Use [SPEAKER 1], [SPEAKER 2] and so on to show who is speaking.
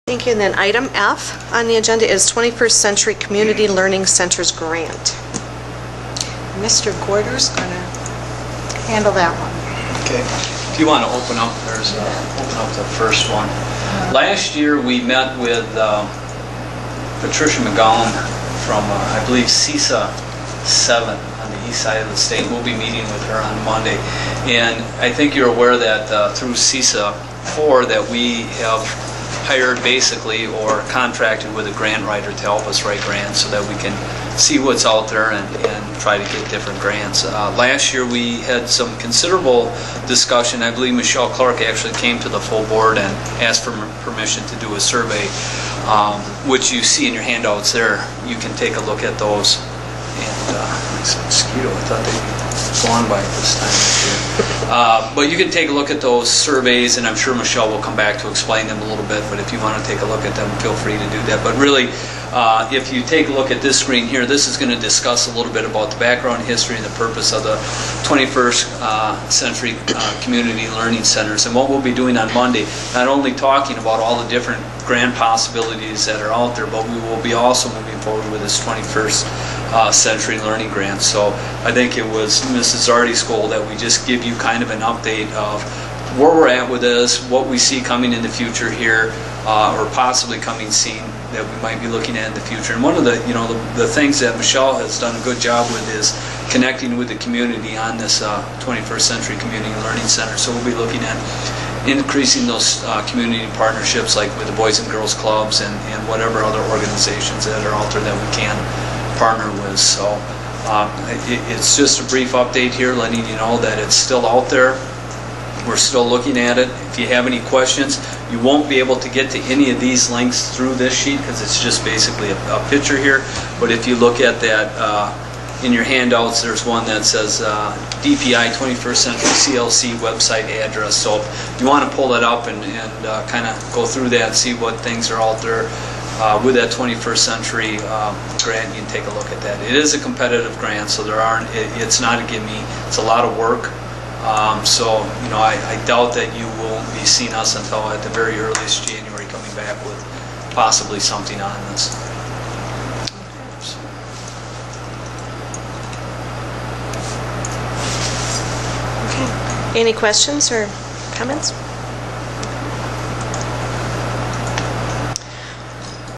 [SPEAKER 1] Thank you. And then item F on the agenda is 21st Century Community Learning Centers Grant. Mr. Gorder's going to handle that one.
[SPEAKER 2] Okay. If you want to open up the first one. Last year we met with Patricia McGowan from, I believe, CISA 7 on the east side of the state. We'll be meeting with her on Monday. And I think you're aware that through CISA 4 that we have hired basically or contracted with a grant writer to help us write grants so that we can see what's out there and try to get different grants. Last year we had some considerable discussion. I believe Michelle Clark actually came to the full board and asked for permission to do a survey, which you see in your handouts there. You can take a look at those. And mosquito, I thought they'd be gone by this time of year. But you can take a look at those surveys, and I'm sure Michelle will come back to explain them a little bit, but if you want to take a look at them, feel free to do that. But really, if you take a look at this screen here, this is going to discuss a little bit about the background, history, and the purpose of the 21st Century Community Learning Centers. And what we'll be doing on Monday, not only talking about all the different grant possibilities that are out there, but we will be also moving forward with this 21st Century Learning Grant. So I think it was Mrs. Zardy's goal that we just give you kind of an update of where we're at with this, what we see coming in the future here, or possibly coming soon that we might be looking at in the future. And one of the things that Michelle has done a good job with is connecting with the community on this 21st Century Community Learning Center. So we'll be looking at increasing those community partnerships, like with the Boys and Girls Clubs and whatever other organizations that are out there that we can partner with. So it's just a brief update here, letting you know that it's still out there. We're still looking at it. If you have any questions, you won't be able to get to any of these links through this sheet because it's just basically a picture here. But if you look at that in your handouts, there's one that says DPI 21st Century CLC website address. So if you want to pull it up and kind of go through that and see what things are out there with that 21st Century grant, you can take a look at that. It is a competitive grant, so it's not a gimme. It's a lot of work. So, I doubt that you will be seeing us until at the very earliest January coming back with possibly something on this.
[SPEAKER 1] Okay. Any questions or comments?